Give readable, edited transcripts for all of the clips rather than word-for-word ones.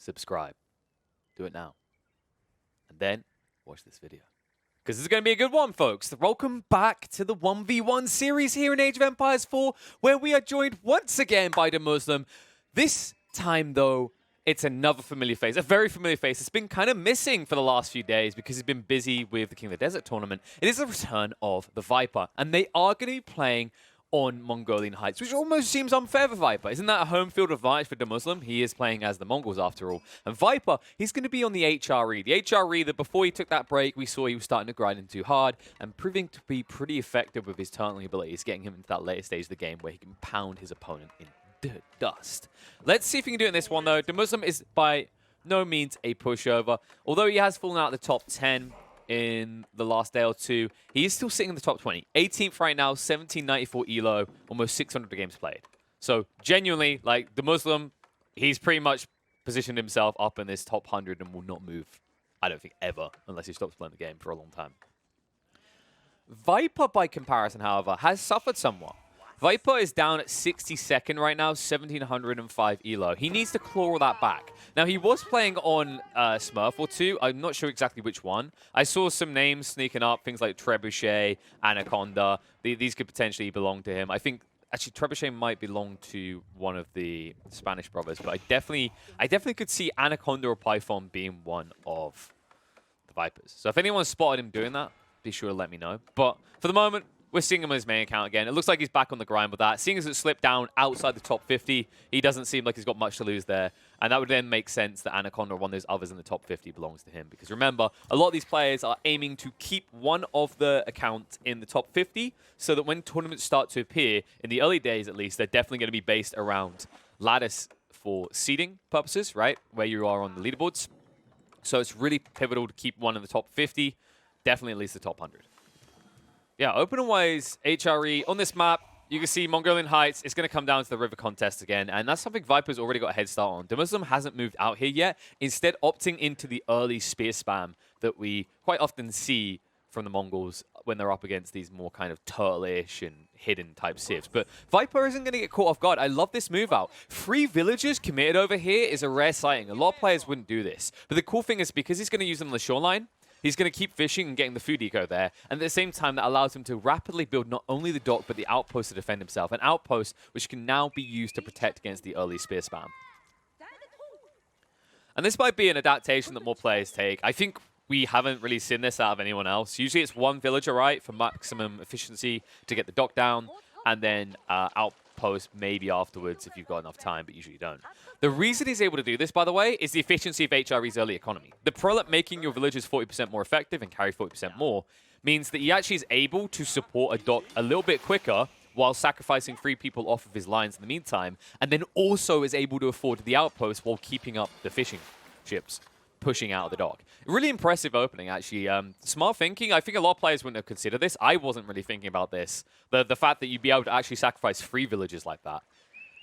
subscribe. Do it now. And then watch this video. Because this is going to be a good one, folks. Welcome back to the 1v1 series here in Age of Empires 4, where we are joined once again by DeMuslim. This time, though, it's another familiar face, a very familiar face. It's been kind of missing for the last few days because he's been busy with the King of the Desert tournament. It is the return of the Viper, and they are going to be playing on Mongolian Heights, which almost seems unfair for Viper. Isn't that a home field advantage for DeMuslim? He is playing as the Mongols after all. And Viper, he's going to be on the HRE. The HRE that before he took that break, we saw he was starting to grind in too hard and proving to be pretty effective with his tunneling abilities, getting him into that later stage of the game where he can pound his opponent in dust. Let's see if he can do it in this one, though. DeMuslim is by no means a pushover. Although he has fallen out of the top 10 in the last day or two, he is still sitting in the top 20. 18th right now, 1794 elo, almost 600 games played. So genuinely, like, DeMuslim, he's pretty much positioned himself up in this top 100 and will not move, I don't think, ever, unless he stops playing the game for a long time. Viper, by comparison, however, has suffered somewhat. Viper is down at 62nd right now, 1705 elo. He needs to claw that back. Now, he was playing on Smurf or two. I'm not sure exactly which one. I saw some names sneaking up, things like Trebuchet, Anaconda. These could potentially belong to him. I think, actually, Trebuchet might belong to one of the Spanish brothers, but I definitely could see Anaconda or Python being one of the Vipers. So if anyone spotted him doing that, be sure to let me know. But for the moment, we're seeing him on his main account again. It looks like he's back on the grind with that. Seeing as it slipped down outside the top 50, he doesn't seem like he's got much to lose there. And that would then make sense that Anaconda or one of those others in the top 50 belongs to him. Because remember, a lot of these players are aiming to keep one of the accounts in the top 50 so that when tournaments start to appear, in the early days at least, they're definitely going to be based around ladders for seeding purposes, right? Where you are on the leaderboards. So it's really pivotal to keep one in the top 50, definitely at least the top 100. Yeah, opening-wise, HRE, on this map, you can see Mongolian Heights. It's going to come down to the river contest again, and that's something Viper's already got a head start on. DeMuslim hasn't moved out here yet, instead opting into the early spear spam that we quite often see from the Mongols when they're up against these more kind of turtle-ish and hidden type civs. But Viper isn't going to get caught off guard. I love this move out. 3 villagers committed over here is a rare sighting. A lot of players wouldn't do this. But the cool thing is because he's going to use them on the shoreline, he's going to keep fishing and getting the food eco there. And at the same time, that allows him to rapidly build not only the dock, but the outpost to defend himself. An outpost which can now be used to protect against the early spear spam. And this might be an adaptation that more players take. I think we haven't really seen this out of anyone else. Usually it's one villager, right, for maximum efficiency to get the dock down, and then outpost maybe afterwards if you've got enough time, but usually you don't. The reason he's able to do this, by the way, is the efficiency of HRE's early economy. The prolate making your villagers 40% more effective and carry 40% more means that he actually is able to support a dock a little bit quicker while sacrificing 3 people off of his lines in the meantime, and then also is able to afford the outpost while keeping up the fishing ships pushing out of the dock. Really impressive opening, actually. Smart thinking. I think a lot of players wouldn't have considered this. I wasn't really thinking about this. The fact that you'd be able to actually sacrifice 3 villagers like that.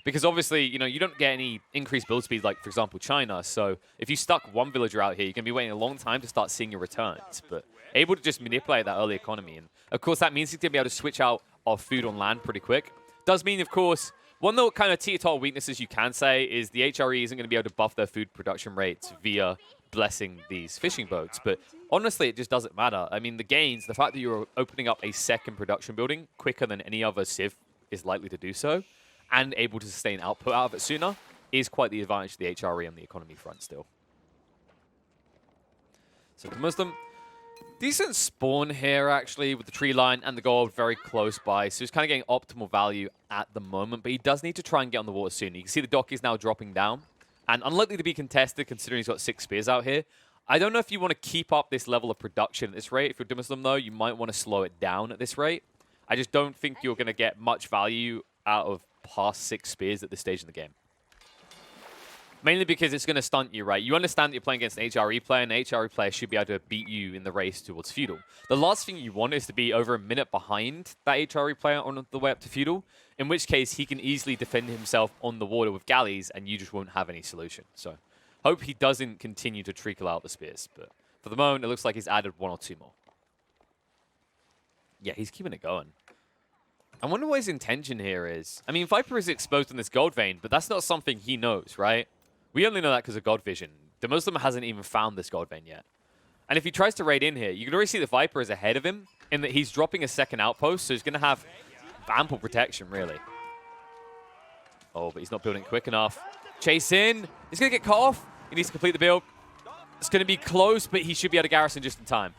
Because obviously, you know, you don't get any increased build speed like, for example, China. So if you stuck 1 villager out here, you're going to be waiting a long time to start seeing your returns. But able to just manipulate that early economy. And of course, that means he's going to be able to switch out of food on land pretty quick. Does mean, of course, one of the kind of teeter-totter weaknesses you can say is the HRE isn't going to be able to buff their food production rates via blessing these fishing boats. But honestly, it just doesn't matter. I mean, the gains, the fact that you're opening up a second production building quicker than any other civ is likely to do so, and able to sustain output out of it sooner, is quite the advantage to the HRE on the economy front still. So DeMuslim, decent spawn here, actually, with the tree line and the gold very close by. So he's kind of getting optimal value at the moment, but he does need to try and get on the water soon. You can see the dock is now dropping down, and unlikely to be contested considering he's got 6 spears out here. I don't know if you want to keep up this level of production at this rate. If you're DeMuslim, though, you might want to slow it down at this rate. I just don't think you're going to get much value out of past 6 spears at this stage in the game. Mainly because it's going to stunt you, right? You understand that you're playing against an HRE player, and an HRE player should be able to beat you in the race towards Feudal. The last thing you want is to be over a minute behind that HRE player on the way up to Feudal, in which case he can easily defend himself on the water with galleys, and you just won't have any solution. So, hope he doesn't continue to trickle out the spears, but for the moment, it looks like he's added 1 or 2 more. Yeah, he's keeping it going. I wonder what his intention here is. I mean, Viper is exposed in this gold vein, but that's not something he knows, right? We only know that because of God Vision. DeMuslim hasn't even found this God Vein yet. And if he tries to raid in here, you can already see the Viper is ahead of him in that he's dropping a second outpost, so he's going to have ample protection, really. Oh, but he's not building quick enough. Chase in. He's going to get cut off. He needs to complete the build. It's going to be close, but he should be able to garrison just in time.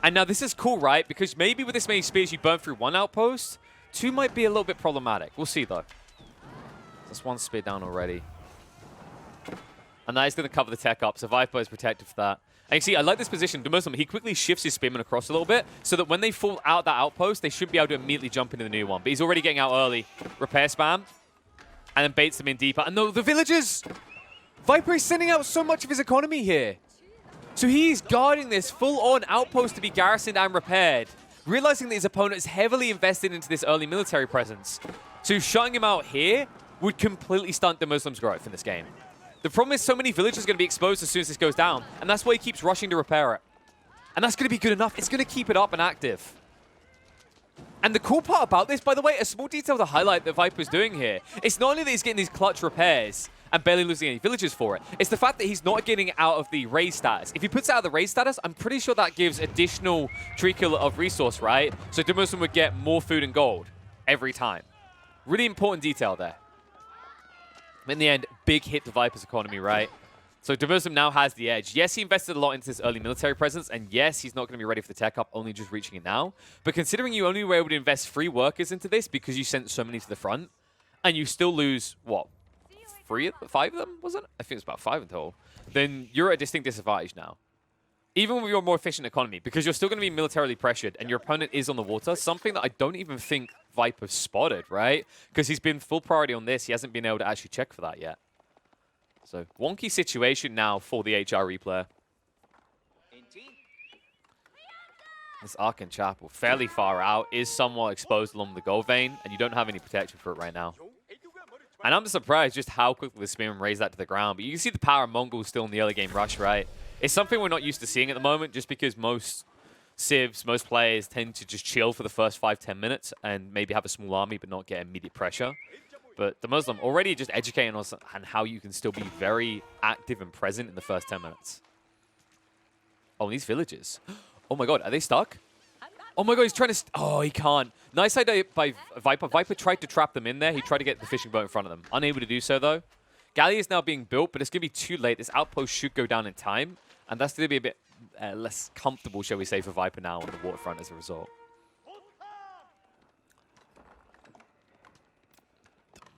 And now this is cool, right? Because maybe with this many spears, you burn through one outpost. Two might be a little bit problematic. We'll see, though. That's one spear down already. And that is going to cover the tech up, so Viper is protected for that. And you see, I like this position. DeMuslim, he quickly shifts his spearmen across a little bit so that when they fall out that outpost, they should be able to immediately jump into the new one. But he's already getting out early. Repair spam. And then baits them in deeper. And the villagers! Viper is sending out so much of his economy here. So he's guarding this full-on outpost to be garrisoned and repaired, realizing that his opponent is heavily invested into this early military presence. So shutting him out here would completely stunt DeMuslim's growth in this game. The problem is so many villagers are going to be exposed as soon as this goes down, and that's why he keeps rushing to repair it. And that's going to be good enough. It's going to keep it up and active. And the cool part about this, by the way, a small detail to highlight that Viper's doing here, it's not only that he's getting these clutch repairs and barely losing any villagers for it, it's the fact that he's not getting out of the raise status. If he puts out of the raise status, I'm pretty sure that gives additional trickle of resource, right? So DeMuslim would get more food and gold every time. Really important detail there. In the end, big hit to Viper's economy, right? So DeMuslim now has the edge. Yes, he invested a lot into this early military presence, and yes, he's not going to be ready for the tech up, only just reaching it now. But considering you only were able to invest 3 workers into this because you sent so many to the front, and you still lose, what, 5 of them, wasn't it? I think it was about 5 in total. Then you're at a distinct disadvantage now. Even with your more efficient economy, because you're still going to be militarily pressured, and your opponent is on the water, something that I don't even think Viper spotted, right? Because he's been full priority on this. He hasn't been able to actually check for that yet. So, wonky situation now for the HRE player. This Arkan Chapel, fairly far out, is somewhat exposed along the gold vein, and you don't have any protection for it right now. And I'm just surprised just how quickly the Spearman raised that to the ground. But you can see the power of Mongols still in the early game rush, right? It's something we're not used to seeing at the moment, just because most civs, most players tend to just chill for the first 5-10 minutes and maybe have a small army but not get immediate pressure. But DeMuslim already just educating us on how you can still be very active and present in the first 10 minutes. Oh, these villagers. Oh my god, are they stuck? Oh my god, he's trying to... oh, he can't. Nice idea by Viper. Viper tried to trap them in there. He tried to get the fishing boat in front of them. Unable to do so, though. Galley is now being built, but it's going to be too late. This outpost should go down in time, and that's going to be a bit less comfortable, shall we say, for Viper now on the waterfront as a result.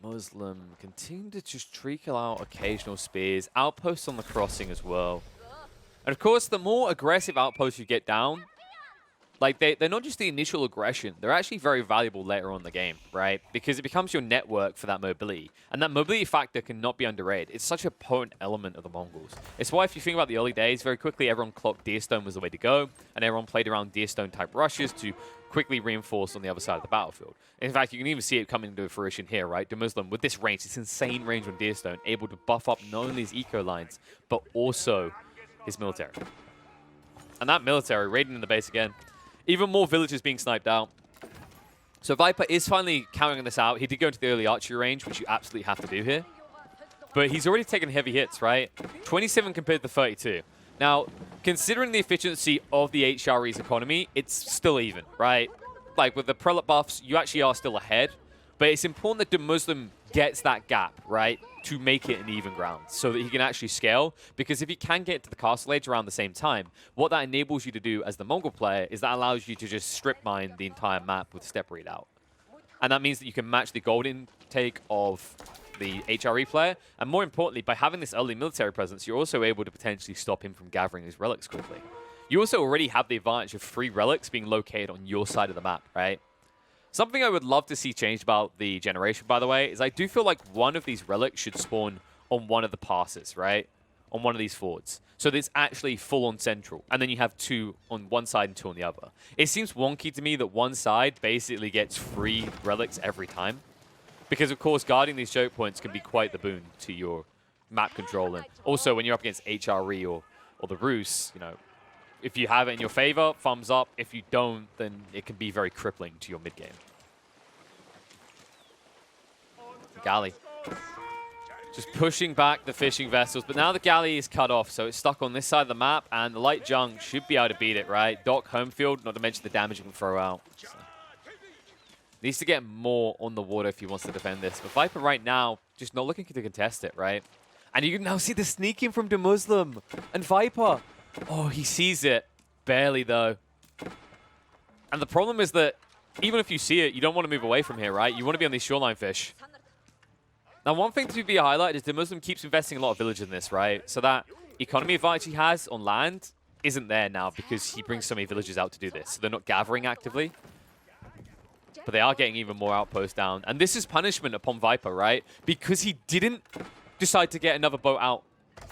DeMuslim continue to just trickle out occasional spears. Outposts on the crossing as well. And of course, the more aggressive outposts you get down, like, they're not just the initial aggression, they're actually very valuable later on in the game, right? Because it becomes your network for that mobility. And that mobility factor cannot be underrated. It's such a potent element of the Mongols. It's why if you think about the early days, very quickly everyone clocked Deerstone was the way to go, and everyone played around Deerstone type rushes to quickly reinforce on the other side of the battlefield. In fact, you can even see it coming into fruition here, right? DeMuslim, with this range, this insane range on Deerstone, able to buff up not only his eco lines, but also his military. And that military raiding in the base again. Even more villagers being sniped out. So Viper is finally counting this out. He did go into the early archery range, which you absolutely have to do here. But he's already taken heavy hits, right? 27 compared to 32. Now, considering the efficiency of the HRE's economy, it's still even, right? Like, with the prelate buffs, you actually are still ahead. But it's important that DeMuslim gets that gap, right, to make it an even ground so that he can actually scale. Because if he can get to the castle age around the same time, what that enables you to do as the Mongol player is that allows you to just strip mine the entire map with step read out. And that means that you can match the gold intake of the HRE player. And more importantly, by having this early military presence, you're also able to potentially stop him from gathering his relics quickly. You also already have the advantage of 3 relics being located on your side of the map, right? Something I would love to see changed about the generation, by the way, is I do feel like one of these relics should spawn on one of the passes, right? On one of these fords. So that it's actually full on central. And then you have 2 on one side and 2 on the other. It seems wonky to me that one side basically gets 3 relics every time. Because, of course, guarding these choke points can be quite the boon to your map control. And also, when you're up against HRE or the Rus, you know, if you have it in your favor, thumbs up. If you don't, then it can be very crippling to your mid-game. Gali. Just pushing back the fishing vessels, but now the galley is cut off, so it's stuck on this side of the map, and the light junk should be able to beat it, right? Dock home field, not to mention the damage it can throw out. So. Needs to get more on the water if he wants to defend this. But Viper right now, just not looking to contest it, right? And you can now see the sneaking from DeMuslim and Viper. Oh, he sees it. Barely, though. And the problem is that even if you see it, you don't want to move away from here, right? You want to be on these shoreline fish. Now, one thing to be highlighted is DeMuslim keeps investing a lot of village in this, right? So that economy advantage he has on land isn't there now because he brings so many villages out to do this. So they're not gathering actively. But they are getting even more outposts down. And this is punishment upon Viper, right? Because he didn't decide to get another boat out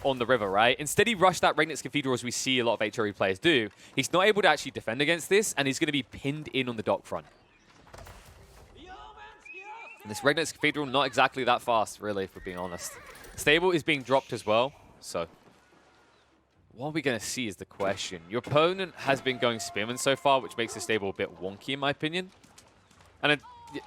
on the river, right? Instead, he rushed that Regnitz Cathedral, as we see a lot of HRE players do. He's not able to actually defend against this, and he's going to be pinned in on the dock front. And this Regnitz Cathedral, not exactly that fast, really, if we're being honest. Stable is being dropped as well, so what are we going to see is the question. Your opponent has been going Spearman so far, which makes the stable a bit wonky, in my opinion. And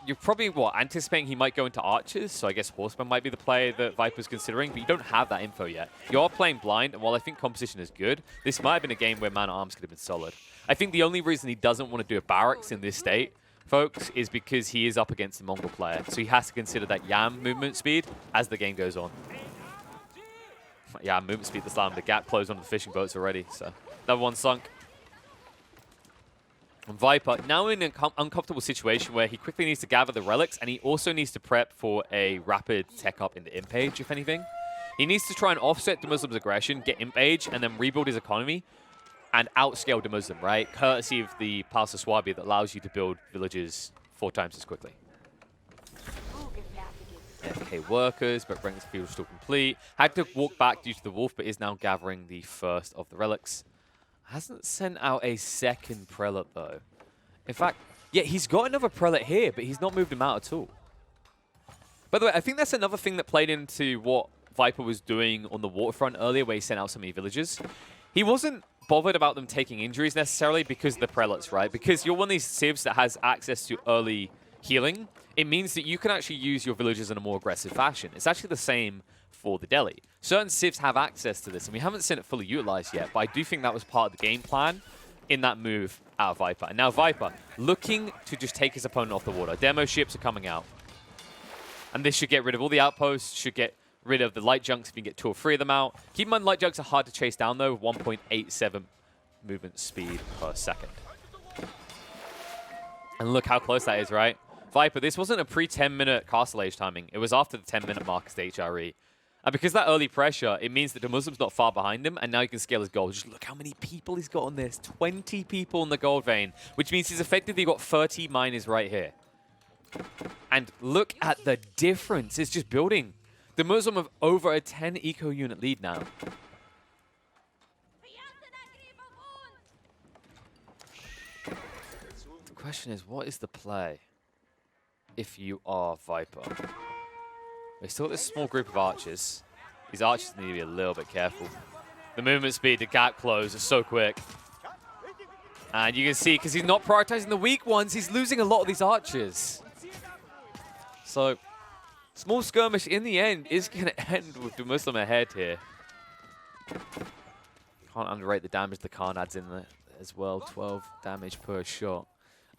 you're probably, anticipating he might go into archers, so I guess Horseman might be the play that Viper's considering, but you don't have that info yet. You are playing blind, and while I think composition is good, this might have been a game where man-at-arms could have been solid. I think the only reason he doesn't want to do a barracks in this state, folks, is because he is up against a Mongol player, so he has to consider that Yam movement speed as the game goes on. Yeah, movement speed this time. The gap closed on the fishing boats already, so another one sunk. And Viper, now in an uncomfortable situation where he quickly needs to gather the relics, and he also needs to prep for a rapid tech up in the imp age, if anything. He needs to try and offset DeMuslim's aggression, get imp age, and then rebuild his economy, and outscale DeMuslim, right? Courtesy of the Pulse of Swabi that allows you to build villages 4 times as quickly. FK workers, but Regnitz Cathedral still complete. Had to walk back due to the wolf, but is now gathering the first of the relics. Hasn't sent out a second prelate, though. In fact, yeah, he's got another prelate here, but he's not moved him out at all. By the way, I think that's another thing that played into what Viper was doing on the waterfront earlier, where he sent out so many villages. He wasn't bothered about them taking injuries necessarily because of the prelates, right? Because you're one of these civs that has access to early healing. It means that you can actually use your villages in a more aggressive fashion. It's actually the same for the Delhi. Certain civs have access to this, and we haven't seen it fully utilized yet, but I do think that was part of the game plan in that move out of Viper. And now Viper, looking to just take his opponent off the water. Demo ships are coming out. And this should get rid of all the outposts, should get rid of the light junks if you can get 2 or 3 of them out. Keep in mind, light junks are hard to chase down, though, with 1.87 movement speed per second. And look how close that is, right? Viper, this wasn't a pre-10-minute castle age timing. It was after the 10-minute mark as the HRE. And because that early pressure, it means that DeMuslim's not far behind him, and now he can scale his gold. Just look how many people he's got on this. 20 people in the gold vein, which means he's effectively got 30 miners right here. And look at the difference. It's just building. DeMuslim have over a 10 eco unit lead now. The question is, what is the play if you are Viper? We still got this small group of archers. These archers need to be a little bit careful. The movement speed, the gap close is so quick. And you can see, because he's not prioritizing the weak ones, he's losing a lot of these archers. So, small skirmish in the end is going to end with DeMuslim ahead here. Can't underrate the damage the Khan adds in there as well. 12 damage per shot.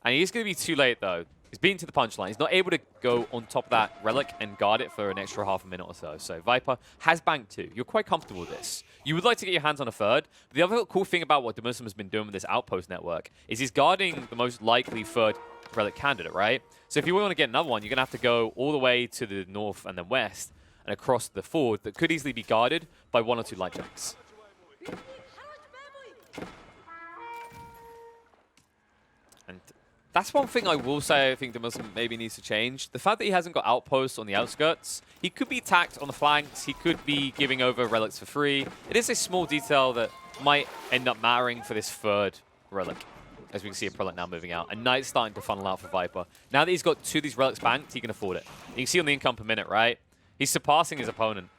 And he's going to be too late, though. He's beaten to the punchline. He's not able to go on top of that relic and guard it for an extra half a minute or so. So Viper has banked 2. You're quite comfortable with this. You would like to get your hands on a 3rd. But the other cool thing about what DeMuslim has been doing with this outpost network is he's guarding the most likely 3rd relic candidate, right? So if you want to get another one, you're going to have to go all the way to the north and then west and across the ford that could easily be guarded by 1 or 2 light junks. And that's one thing I will say I think DeMuslim maybe needs to change. The fact that he hasn't got outposts on the outskirts, he could be attacked on the flanks, he could be giving over relics for free. It is a small detail that might end up mattering for this 3rd relic. As we can see a prelate now moving out. And Knight's starting to funnel out for Viper. Now that he's got 2 of these relics banked, he can afford it. You can see on the income per minute, right? He's surpassing his opponent.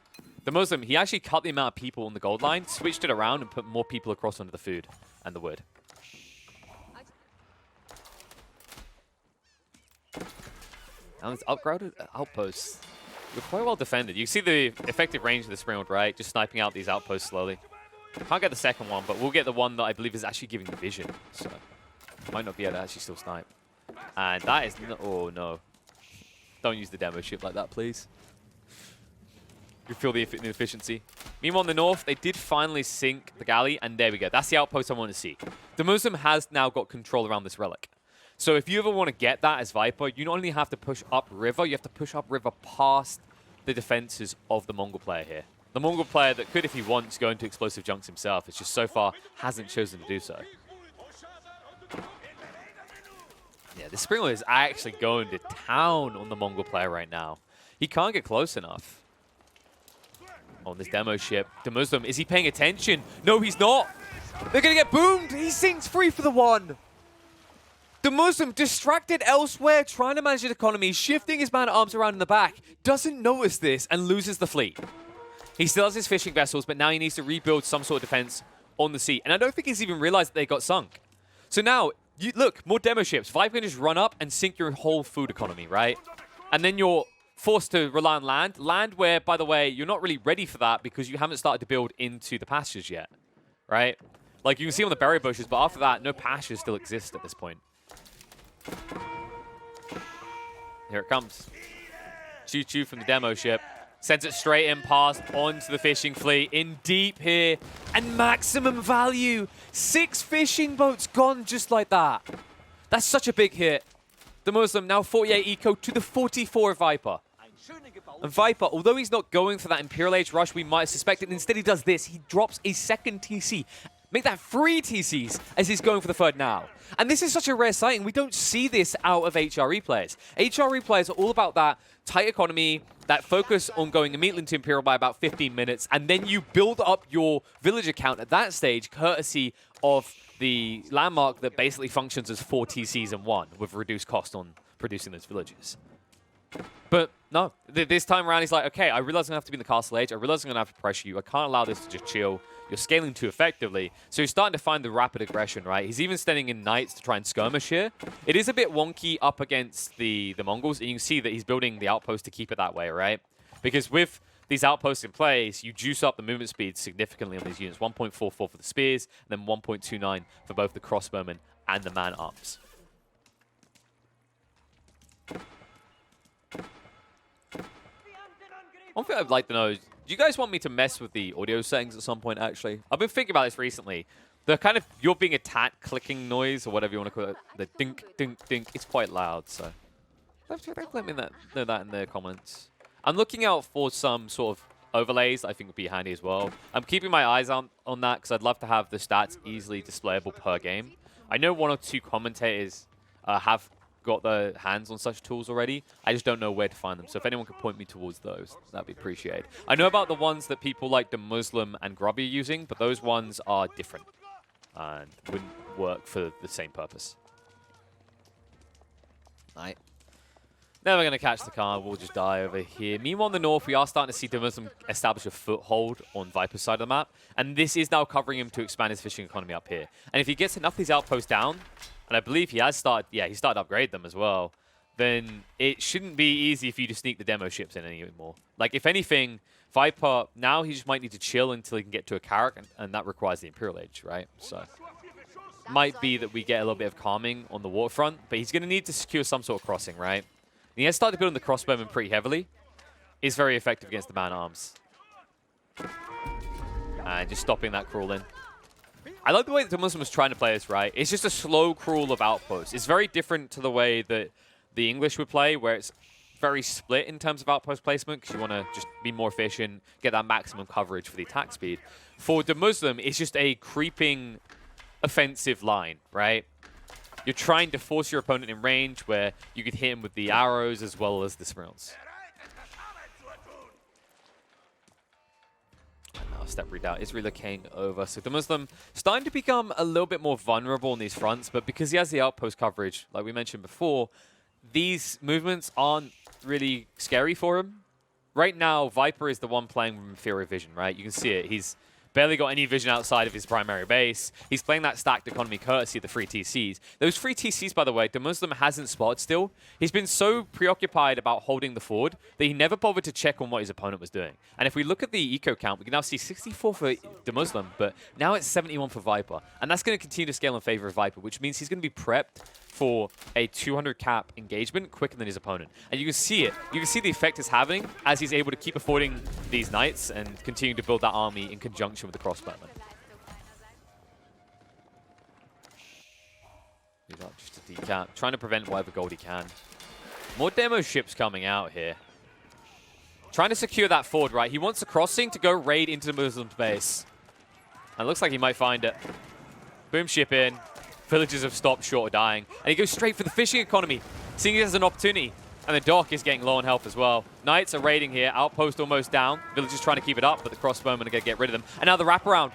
DeMuslim, he actually cut the amount of people on the gold line, switched it around, and put more people across onto the food and the wood. Now it's upgraded outposts. We're quite well defended. You see the effective range of the Springald, right? Just sniping out these outposts slowly. Can't get the second one, but we'll get the one that I believe is actually giving vision. So might not be able to actually still snipe. And that is... oh, no. Don't use the demo ship like that, please. You feel the inefficiency. Meanwhile, in the north, they did finally sink the galley, and there we go. That's the outpost I want to see. DeMuslim has now got control around this relic. So if you ever want to get that as Viper, you not only have to push upriver, you have to push upriver past the defenses of the Mongol player here. The Mongol player that could, if he wants, go into explosive junks himself. It's just so far hasn't chosen to do so. Yeah, the Springald is actually going to town on the Mongol player right now. He can't get close enough. On this demo ship. DeMuslim, is he paying attention? No, he's not. They're going to get boomed. He sinks free for the one. DeMuslim, distracted elsewhere, trying to manage his economy, shifting his man-at-arms around in the back, doesn't notice this and loses the fleet. He still has his fishing vessels, but now he needs to rebuild some sort of defense on the sea. And I don't think he's even realized that they got sunk. So now, look, more demo ships. Viper can just run up and sink your whole food economy, right? And then you're forced to rely on land. Land where, by the way, you're not really ready for that because you haven't started to build into the pastures yet, right? Like you can see on the berry bushes, but after that, no pastures still exist at this point. Here it comes. Choo-choo from the demo ship. Sends it straight in past onto the fishing fleet. In deep here. And maximum value. 6 fishing boats gone just like that. That's such a big hit. DeMuslim now 48 eco to the 44 Viper. And Viper, although he's not going for that Imperial Age rush we might have suspected, instead he does this. He drops a second TC. Make that 3 TCs as he's going for the third now. And this is such a rare sighting. We don't see this out of HRE players. HRE players are all about that tight economy, that focus on going immediately into Imperial by about 15 minutes, and then you build up your villager count at that stage, courtesy of the landmark that basically functions as 4 TCs in 1, with reduced cost on producing those villages. But no, this time around he's like, okay, I realize I'm going to have to be in the castle age. I realize I'm going to have to pressure you. I can't allow this to just chill. You're scaling too effectively. So he's starting to find the rapid aggression, right? He's even sending in knights to try and skirmish here. It is a bit wonky up against the Mongols, and you can see that he's building the outpost to keep it that way, right? Because with these outposts in place, you juice up the movement speed significantly on these units. 1.44 for the spears, and then 1.29 for both the crossbowmen and the man-arms. One thing I'd like to know is, do you guys want me to mess with the audio settings at some point, actually? I've been thinking about this recently. The kind of you're being attacked clicking noise, or whatever you want to call it, the dink, dink, dink, it's quite loud, so let me know that in the comments. I'm looking out for some sort of overlays I think would be handy as well. I'm keeping my eyes on that because I'd love to have the stats easily displayable per game. I know 1 or 2 commentators have got their hands on such tools already. I just don't know where to find them. So if anyone could point me towards those, that'd be appreciated. I know about the ones that people like DeMuslim and Grubby are using, but those ones are different and wouldn't work for the same purpose. Right. Never going to catch the car. We'll just die over here. Meanwhile, in the north, we are starting to see DeMuslim establish a foothold on Viper's side of the map. And this is now covering him to expand his fishing economy up here. And if he gets enough of these outposts down, and I believe he has started, yeah, he started to upgrade them as well, then it shouldn't be easy for you to sneak the demo ships in anymore. Like, if anything, Viper, now he just might need to chill until he can get to a Carrack, and that requires the Imperial Age, right? So, might be that we get a little bit of calming on the waterfront, but he's going to need to secure some sort of crossing, right? And he has started building the crossbowmen pretty heavily. Is very effective against the man-arms. And just stopping that crawl in. I like the way that DeMuslim was trying to play this, right? It's just a slow crawl of outposts. It's very different to the way that the English would play, where it's very split in terms of outpost placement, because you want to just be more efficient, get that maximum coverage for the attack speed. For DeMuslim, it's just a creeping offensive line, right? You're trying to force your opponent in range where you could hit him with the arrows as well as the sprints. And now step redoubt is relocating over. So DeMuslim starting to become a little bit more vulnerable on these fronts, but because he has the outpost coverage, like we mentioned before, these movements aren't really scary for him. Right now, Viper is the one playing with inferior vision, right? You can see it. He's Barely got any vision outside of his primary base. He's playing that stacked economy courtesy of the free TCs. Those free TCs, by the way, DeMuslim hasn't spotted still. He's been so preoccupied about holding the fort that he never bothered to check on what his opponent was doing. And if we look at the eco count, we can now see 64 for DeMuslim, but now it's 71 for Viper. And that's going to continue to scale in favor of Viper, which means he's going to be prepped for a 200 cap engagement quicker than his opponent. And you can see it. You can see the effect it's having as he's able to keep affording these knights and continue to build that army in conjunction with the crossbowmen. He's up just a decap, trying to prevent whatever gold he can. More demo ships coming out here. Trying to secure that ford, right? He wants a crossing to go raid into the Muslim's base. And it looks like he might find it. Boom ship in. Villagers have stopped short of dying. And he goes straight for the fishing economy, seeing it as an opportunity. And the dock is getting low on health as well. Knights are raiding here. Outpost almost down. Villagers trying to keep it up, but the crossbowmen are going to get rid of them. And now the wraparound.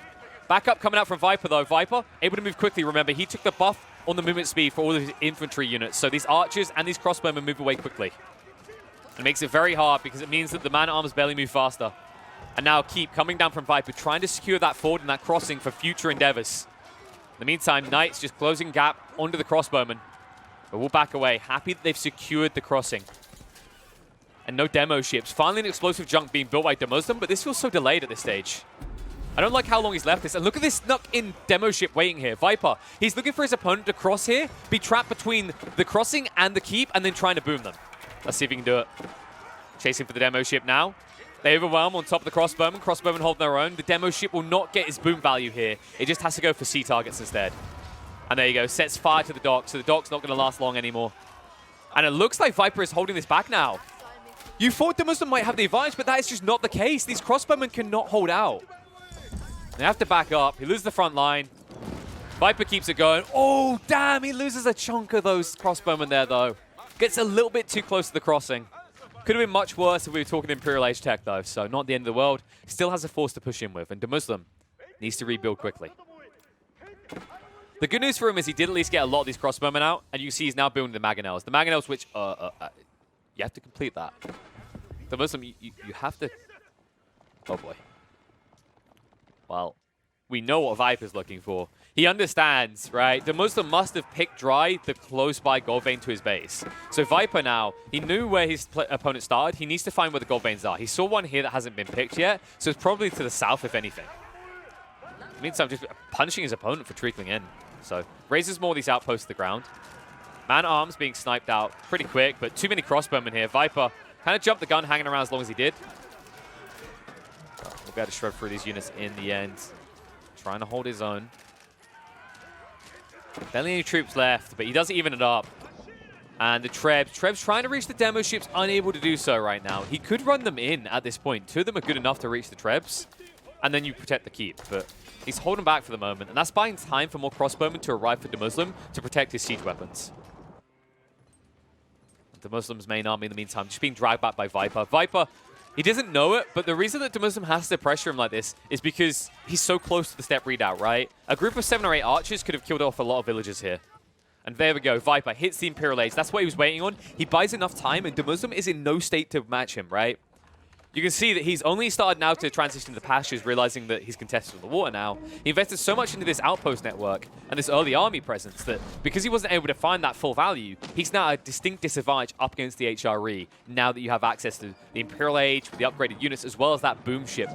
Backup coming out from Viper, though. Viper able to move quickly. Remember, he took the buff on the movement speed for all of his infantry units. So these archers and these crossbowmen move away quickly. It makes it very hard because it means that the man-at-arms barely move faster. And now Keep coming down from Viper, trying to secure that ford and that crossing for future endeavors. In the meantime, Knights just closing gap onto the crossbowmen. But we'll back away. Happy that they've secured the crossing. And no demo ships. Finally an explosive junk being built by DeMuslim, but this feels so delayed at this stage. I don't like how long he's left this. And look at this snuck-in demo ship waiting here. Viper, he's looking for his opponent to cross here, be trapped between the crossing and the keep, and then trying to boom them. Let's see if he can do it. Chasing for the demo ship now. They overwhelm on top of the crossbowmen. Crossbowmen hold their own. The demo ship will not get his boom value here. It just has to go for C targets instead. And there you go. Sets fire to the dock, so the dock's not going to last long anymore. And it looks like Viper is holding this back now. You thought DeMuslim might have the advantage, but that is just not the case. These crossbowmen cannot hold out. They have to back up. He loses the front line. Viper keeps it going. Oh, damn. He loses a chunk of those crossbowmen there, though. Gets a little bit too close to the crossing. Could have been much worse if we were talking Imperial Age tech, though, so not the end of the world. Still has a force to push in with, and DeMuslim needs to rebuild quickly. The good news for him is he did at least get a lot of these crossbowmen out, and you see he's now building the mangonels. The mangonels, which, you have to complete that. DeMuslim, you have to... Oh, boy. Well, we know what Viper's looking for. He understands, right? DeMuslim must have picked dry the close-by gold vein to his base. So Viper now, he knew where his opponent started. He needs to find where the gold veins are. He saw one here that hasn't been picked yet, so it's probably to the south, if anything. In the meantime, just punishing his opponent for trickling in. So raises more of these outposts to the ground. Man-at-arms being sniped out pretty quick, but too many crossbowmen here. Viper kind of jumped the gun, hanging around as long as he did. We'll be able to shred through these units in the end. Trying to hold his own. Barely any troops left, but he doesn't even it up. And the Treb's trying to reach the demo ships, unable to do so right now. He could run them in at this point. Two of them are good enough to reach the Trebs, and then you protect the keep. But he's holding back for the moment, and that's buying time for more crossbowmen to arrive for DeMuslim to protect his siege weapons. DeMuslim's main army in the meantime just being dragged back by Viper. Viper, he doesn't know it, but the reason that DeMuslim has to pressure him like this is because he's so close to the step readout, right? A group of 7 or 8 archers could have killed off a lot of villagers here. And there we go. Viper hits the Imperial Age. That's what he was waiting on. He buys enough time, and DeMuslim is in no state to match him, right? You can see that he's only started now to transition to the pastures, realizing that he's contested with the water now. He invested so much into this outpost network and this early army presence that because he wasn't able to find that full value, he's now at a distinct disadvantage up against the HRE now that you have access to the Imperial Age, the upgraded units, as well as that boom ship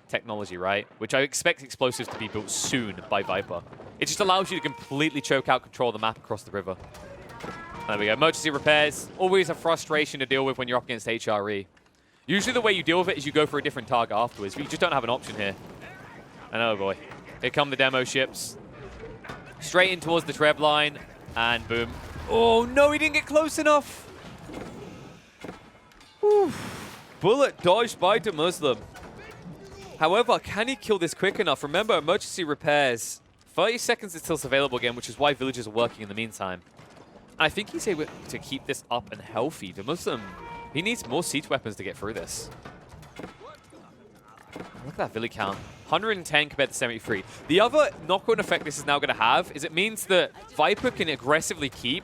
technology, right? Which I expect explosives to be built soon by Viper. It just allows you to completely choke out control of the map across the river. There we go. Emergency repairs. Always a frustration to deal with when you're up against HRE. Usually the way you deal with it is you go for a different target afterwards, but you just don't have an option here. And oh boy. Here come the demo ships. Straight in towards the Treb line, and boom. Oh no, he didn't get close enough! Whew. Bullet dodged by DeMuslim. However, can he kill this quick enough? Remember, emergency repairs. 30 seconds until it's available again, which is why villagers are working in the meantime. And I think he's able to keep this up and healthy. DeMuslim, he needs more siege weapons to get through this. Look at that village count. 110 compared to 73. The other knock-on effect this is now going to have is it means that Viper can aggressively keep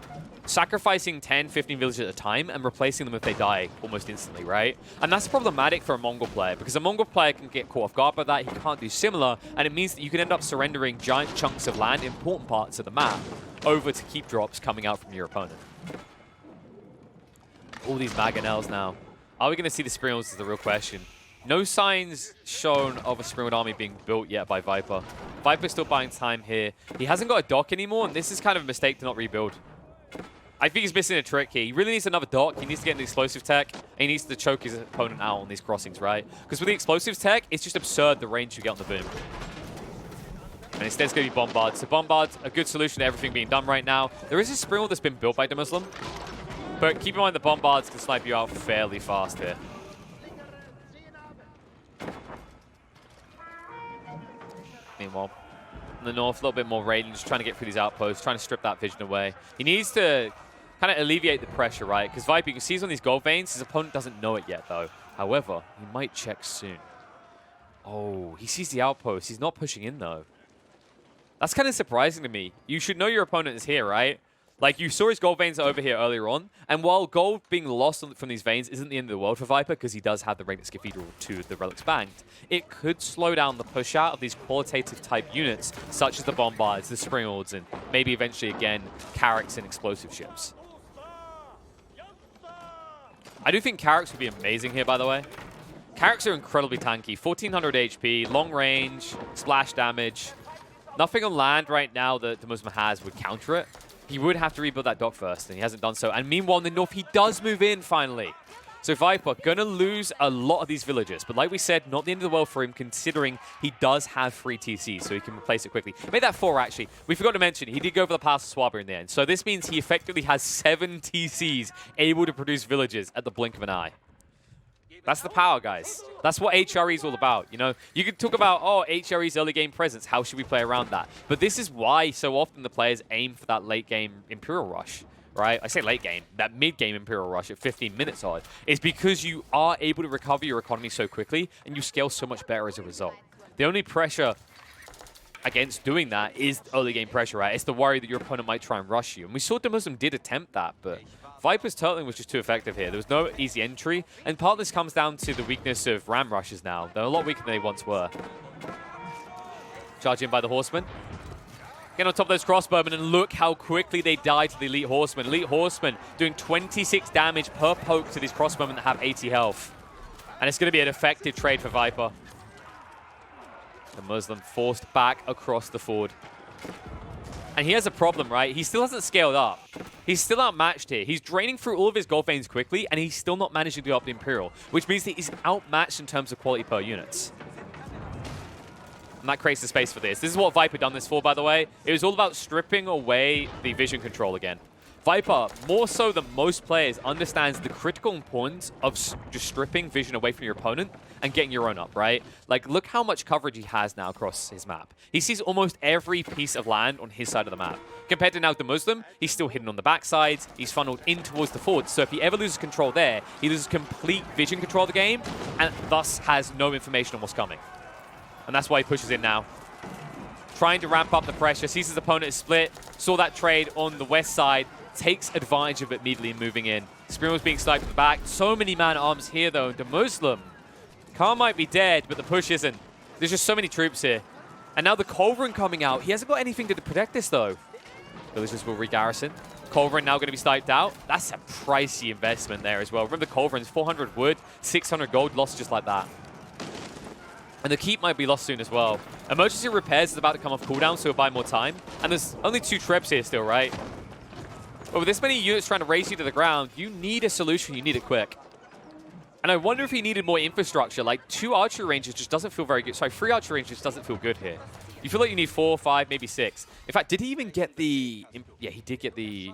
sacrificing 10, 15 villagers at a time and replacing them if they die almost instantly, right? And that's problematic for a Mongol player because a Mongol player can get caught off guard by that. He can't do similar, and it means that you can end up surrendering giant chunks of land, important parts of the map, over to keep drops coming out from your opponent. All these Mangonels now. Are we going to see the Springles is the real question. No signs shown of a Springwood army being built yet by Viper. Viper's still buying time here. He hasn't got a dock anymore, and this is kind of a mistake to not rebuild. I think he's missing a trick here. He really needs another dock. He needs to get an explosive tech, and he needs to choke his opponent out on these crossings, right? Because with the explosives tech, it's just absurd the range you get on the boom. And instead it's going to be Bombards. So Bombards, a good solution to everything being done right now. There is a Springwood that's been built by DeMuslim, but keep in mind the Bombards can snipe you out fairly fast here. Meanwhile, in the north, a little bit more raiding, just trying to get through these outposts, trying to strip that vision away. He needs to kind of alleviate the pressure, right? Because Viper, you can see he's on these gold veins. His opponent doesn't know it yet, though. However, he might check soon. Oh, he sees the outpost. He's not pushing in, though. That's kind of surprising to me. You should know your opponent is here, right? Like, you saw his gold veins over here earlier on, and while gold being lost from these veins isn't the end of the world for Viper, because he does have the Regnitz Cathedral to the Relics Banked, it could slow down the push out of these qualitative type units, such as the Bombards, the Springolds, and maybe eventually, again, Carracks and explosive ships. I do think Carracks would be amazing here, by the way. Carracks are incredibly tanky. 1400 HP, long range, splash damage. Nothing on land right now that DeMuslim has would counter it. He would have to rebuild that dock first, and he hasn't done so. And meanwhile, in the north, he does move in, finally. So Viper, going to lose a lot of these villagers. But like we said, not the end of the world for him, considering he does have 3 TCs, so he can replace it quickly. Made that 4, actually. We forgot to mention, he did go for the Pass of Swabber in the end. So this means he effectively has 7 TCs able to produce villagers at the blink of an eye. That's the power, guys. That's what HRE is all about, you know? You could talk about, oh, HRE's early game presence. How should we play around that? But this is why so often the players aim for that late game Imperial Rush, right? I say late game. That mid game Imperial Rush at 15 minutes odd is because you are able to recover your economy so quickly and you scale so much better as a result. The only pressure against doing that is early game pressure, right? It's the worry that your opponent might try and rush you. And we saw DeMuslim did attempt that, but Viper's turtling was just too effective here. There was no easy entry, and part of this comes down to the weakness of ram rushes now. They're a lot weaker than they once were. Charged in by the Horsemen. Get on top of those crossbowmen, and look how quickly they die to the Elite Horsemen. Elite Horsemen doing 26 damage per poke to these crossbowmen that have 80 health. And it's going to be an effective trade for Viper. The Muslim forced back across the ford. And he has a problem, right? He still hasn't scaled up. He's still outmatched here. He's draining through all of his gold veins quickly, and he's still not managing to go up the Imperial, which means that he's outmatched in terms of quality per units. And that creates the space for this. This is what Viper done this for, by the way. It was all about stripping away the vision control again. Viper, more so than most players, understands the critical importance of just stripping vision away from your opponent and getting your own up, right? Like, look how much coverage he has now across his map. He sees almost every piece of land on his side of the map. Compared to now DeMuslim, he's still hidden on the backsides. He's funneled in towards the forwards. So if he ever loses control there, he loses complete vision control of the game and thus has no information on what's coming. And that's why he pushes in now. Trying to ramp up the pressure, sees his opponent is split, saw that trade on the west side, takes advantage of it immediately moving in. Springwell's being sniped in the back. So many man-at-arms here, though. DeMuslim. Khan might be dead, but the push isn't. There's just so many troops here. And now the Culverin coming out. He hasn't got anything to protect this, though. Villagers will re-garrison. Culverin now going to be sniped out. That's a pricey investment there as well. Remember, the Culverin's 400 wood, 600 gold, lost just like that. And the keep might be lost soon as well. Emergency repairs is about to come off cooldown, so we'll buy more time. And there's only 2 trips here still, right? But with this many units trying to race you to the ground, you need a solution. You need it quick. And I wonder if he needed more infrastructure. Like, 2 archery ranges just doesn't feel very good. Sorry, 3 archery ranges just doesn't feel good here. You feel like you need 4, 5, maybe 6. In fact, did he even get the... Yeah, he did get the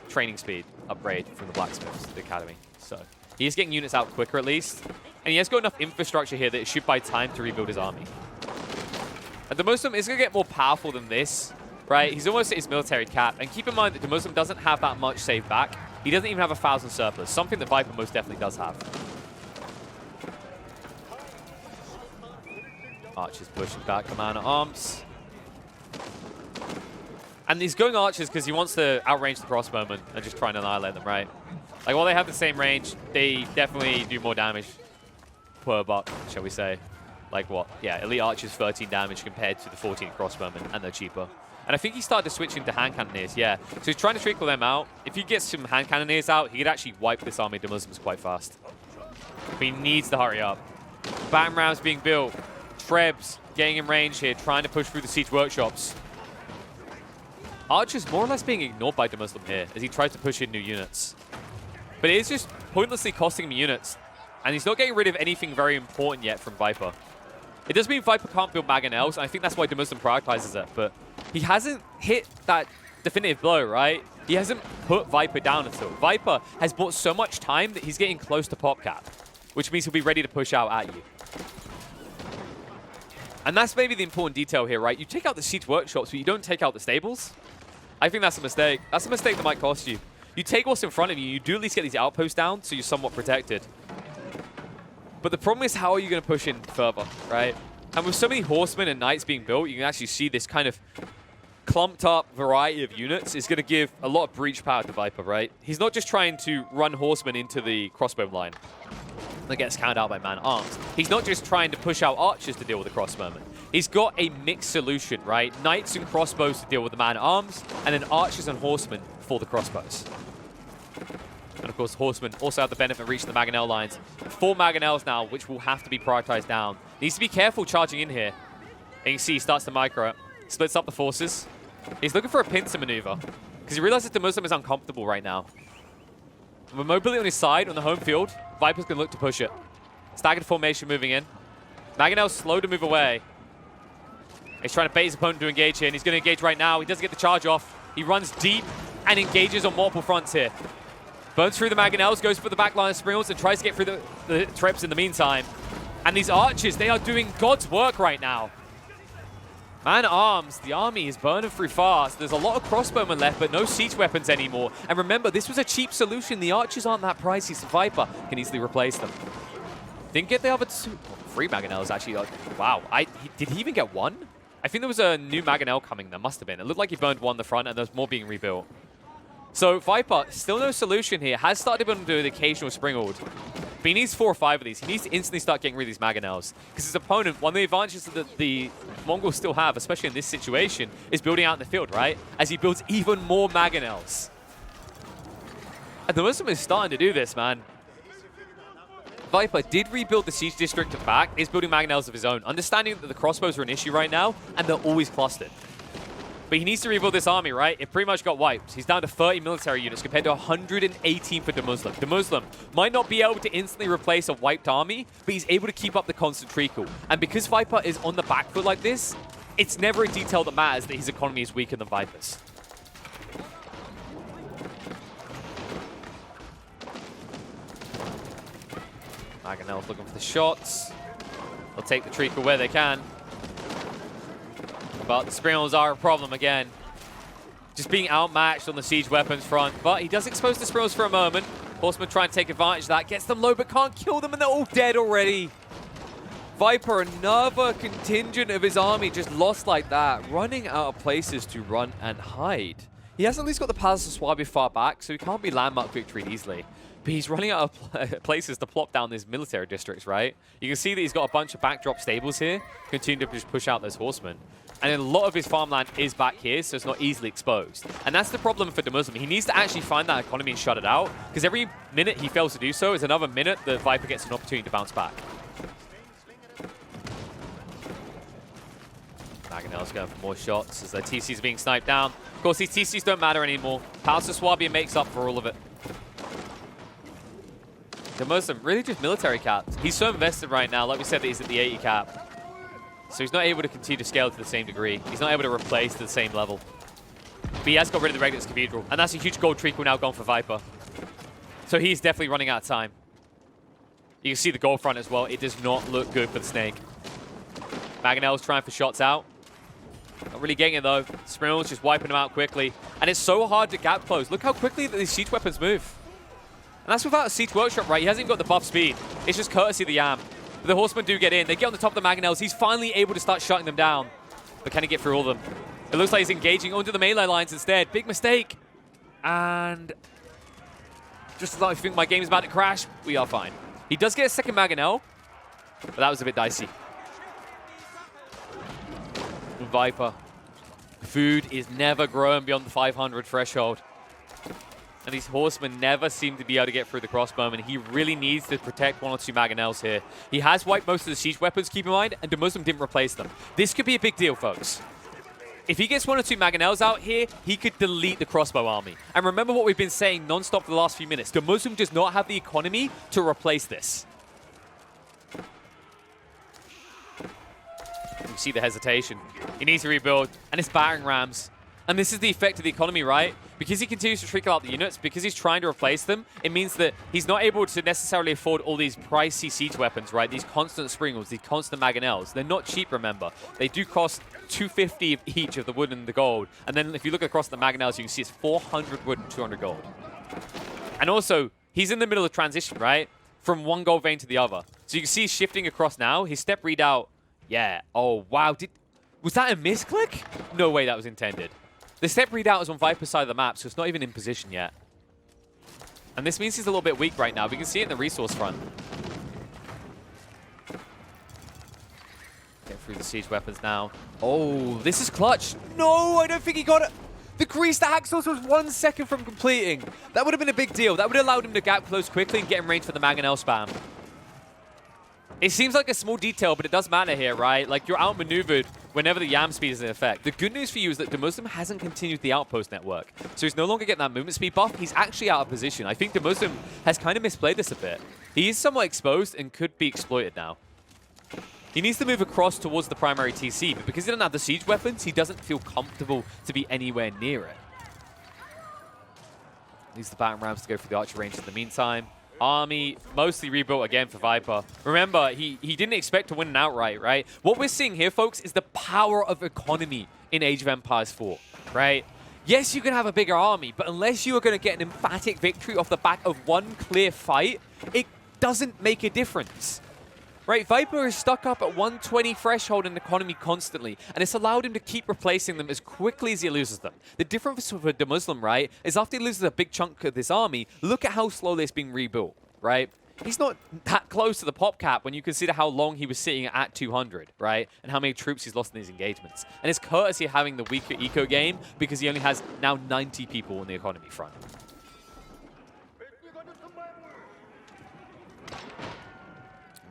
training speed upgrade from the blacksmiths, the academy. So he is getting units out quicker at least. And he has got enough infrastructure here that it should buy time to rebuild his army. And DeMuslim is going to get more powerful than this, right? He's almost at his military cap. And keep in mind that DeMuslim doesn't have that much saved back. He doesn't even have 1,000 surplus, something that Viper most definitely does have. Archers pushing back, command at arms. And he's going archers because he wants to outrange the crossbowmen and just try and annihilate them, right? Like, while they have the same range, they definitely do more damage per buck, shall we say. Like what? Yeah, elite archers 13 damage compared to the 14 crossbowmen, and they're cheaper. And I think he started to switch into hand cannoneers, yeah. So he's trying to trickle them out. If he gets some hand cannoneers out, he could actually wipe this army of DeMuslims quite fast. But he needs to hurry up. Battering rams being built. Trebs getting in range here, trying to push through the siege workshops. Archer's more or less being ignored by DeMuslim here as he tries to push in new units. But it is just pointlessly costing him units. And he's not getting rid of anything very important yet from Viper. It does mean Viper can't build Mangonels, and I think that's why DeMuslim prioritizes it. But he hasn't hit that definitive blow, right? He hasn't put Viper down at all. Viper has bought so much time that he's getting close to pop cap, which means he'll be ready to push out at you. And that's maybe the important detail here, right? You take out the siege workshops, but you don't take out the stables. I think that's a mistake. That's a mistake that might cost you. You take what's in front of you, you do at least get these outposts down, so you're somewhat protected. But the problem is, how are you going to push in further, right? And with so many horsemen and knights being built, you can actually see this kind of clumped up variety of units is going to give a lot of breach power to Viper, right? He's not just trying to run horsemen into the crossbow line that gets counted out by man-arms. He's not just trying to push out archers to deal with the crossbowmen. He's got a mixed solution, right? Knights and crossbows to deal with the man-arms, and then archers and horsemen for the crossbows. And of course, horsemen also have the benefit of reaching the Mangonel lines. 4 Mangonels now, which will have to be prioritized down. Needs to be careful charging in here. And you can see he starts to micro it. Splits up the forces. He's looking for a pincer maneuver, because he realizes DeMuslim is uncomfortable right now. With mobility on his side, on the home field, Viper's going to look to push it. Staggered formation moving in. Mangonel's slow to move away. He's trying to bait his opponent to engage here, and he's going to engage right now. He doesn't get the charge off. He runs deep and engages on multiple fronts here. Burns through the Mangonels, goes for the back line of Springles, and tries to get through the Trebs in the meantime. And these archers, they are doing God's work right now. Man-arms, the army is burning through fast. There's a lot of crossbowmen left, but no siege weapons anymore. And remember, this was a cheap solution. The archers aren't that pricey, so Viper can easily replace them. Didn't get the other 3 Mangonels, actually. Wow, did he even get one? I think there was a new Mangonel coming. There must have been. It looked like he burned one in the front, and there's more being rebuilt. So Viper, still no solution here. Has started to do the occasional Springald. But he needs 4 or 5 of these. He needs to instantly start getting rid of these Mangonels. Because his opponent, one of the advantages that the Mongols still have, especially in this situation, is building out in the field, right? As he builds even more Mangonels. And the Muslim is starting to do this, man. Viper did rebuild the siege district back, is building Mangonels of his own, understanding that the crossbows are an issue right now, and they're always clustered. But he needs to rebuild this army, right? It pretty much got wiped. He's down to 30 military units compared to 118 for DeMuslim. DeMuslim might not be able to instantly replace a wiped army, but he's able to keep up the constant treacle. And because Viper is on the back foot like this, it's never a detail that matters that his economy is weaker than Viper's. Mangonel's looking for the shots. They'll take the treacle where they can. But the Springles are a problem again. Just being outmatched on the siege weapons front. But he does expose the Springles for a moment. Horsemen try and take advantage of that. Gets them low, but can't kill them, and they're all dead already. Viper, another contingent of his army just lost like that. Running out of places to run and hide. He has at least got the Palace of Swabia far back, so he can't be landmark victoried easily. But he's running out of places to plop down these military districts, right? You can see that he's got a bunch of backdrop stables here. Continue to just push out those horsemen. And then a lot of his farmland is back here, so it's not easily exposed. And that's the problem for DeMuslim. He needs to actually find that economy and shut it out, because every minute he fails to do so is another minute that Viper gets an opportunity to bounce back. Mangonel's going for more shots as their TC's being sniped down. Of course, these TCs don't matter anymore. Palace of Swabia makes up for all of it. DeMuslim really just military capped. He's so invested right now. Like we said, that he's at the 80 cap. So he's not able to continue to scale to the same degree. He's not able to replace to the same level. But he has got rid of the Regulus Cathedral. And that's a huge gold treacle now gone for Viper. So he's definitely running out of time. You can see the gold front as well. It does not look good for the Snake. Mangonel's trying for shots out. Not really getting it though. Springle's just wiping them out quickly. And it's so hard to gap close. Look how quickly these siege weapons move. And that's without a siege workshop, right? He hasn't got the buff speed. It's just courtesy of the Yam. But the horsemen do get in. They get on the top of the Mangonels. He's finally able to start shutting them down. But can he get through all of them? It looks like he's engaging onto the melee lines instead. Big mistake. And just as I think my game is about to crash, we are fine. He does get a second Mangonel, but that was a bit dicey. Viper. Food is never growing beyond the 500 threshold. And these horsemen never seem to be able to get through the crossbowmen. He really needs to protect 1 or 2 Mangonels here. He has wiped most of the siege weapons, keep in mind, and DeMuslim didn't replace them. This could be a big deal, folks. If he gets 1 or 2 Mangonels out here, he could delete the crossbow army. And remember what we've been saying non-stop for the last few minutes. DeMuslim does not have the economy to replace this. You see the hesitation. He needs to rebuild, and it's battering rams. And this is the effect of the economy, right? Because he continues to trickle out the units, because he's trying to replace them, it means that he's not able to necessarily afford all these pricey siege weapons, right? These constant springles, these constant Mangonels. They're not cheap, remember. They do cost 250 each of the wood and the gold. And then if you look across the Mangonels, you can see it's 400 wood and 200 gold. And also, he's in the middle of transition, right? From one gold vein to the other. So you can see he's shifting across now. His step readout, yeah. Oh, wow. Was that a misclick? No way that was intended. The step readout is on Viper's side of the map, so it's not even in position yet. And this means he's a little bit weak right now. We can see it in the resource front. Get through the siege weapons now. Oh, this is clutch. No, I don't think he got it. The greased axles was 1 second from completing. That would have been a big deal. That would have allowed him to gap close quickly and get in range for the Mangonel spam. It seems like a small detail, but it does matter here, right? Like, you're outmaneuvered whenever the yam speed is in effect. The good news for you is that DeMuslim hasn't continued the outpost network. So he's no longer getting that movement speed buff. He's actually out of position. I think DeMuslim has kind of misplayed this a bit. He is somewhat exposed and could be exploited now. He needs to move across towards the primary TC, but because he doesn't have the siege weapons, he doesn't feel comfortable to be anywhere near it. Needs the battering rams to go through the archer range in the meantime. Army mostly rebuilt again for Viper. Remember, he didn't expect to win an outright, right? What we're seeing here, folks, is the power of economy in Age of Empires 4, right? Yes, you can have a bigger army, but unless you are going to get an emphatic victory off the back of one clear fight, it doesn't make a difference. Right, Viper is stuck up at 120 threshold in economy constantly, and it's allowed him to keep replacing them as quickly as he loses them. The difference for DeMuslim, right, is after he loses a big chunk of this army, look at how slowly it's being rebuilt, right? He's not that close to the pop cap when you consider how long he was sitting at 200, right? And how many troops he's lost in these engagements. And it's courtesy of having the weaker eco game because he only has now 90 people on the economy front.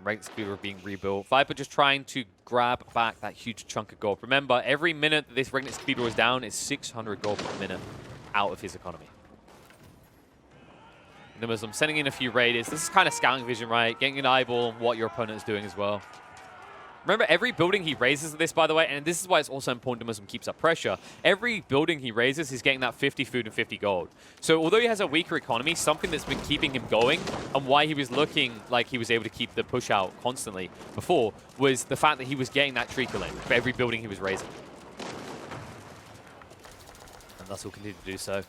Ranks are being rebuilt. Viper just trying to grab back that huge chunk of gold. Remember, every minute that this Regnant Speeder is down is 600 gold per minute out of his economy. DeMuslim sending in a few raiders. This is kind of scouting vision, right? Getting an eyeball on what your opponent is doing as well. Remember, every building he raises this, by the way, and this is why it's also important DeMuslim keeps up pressure. Every building he raises, he's getting that 50 food and 50 gold. So although he has a weaker economy, something that's been keeping him going and why he was looking like he was able to keep the push out constantly before was the fact that he was getting that trickle in for every building he was raising. And thus will continue to do so.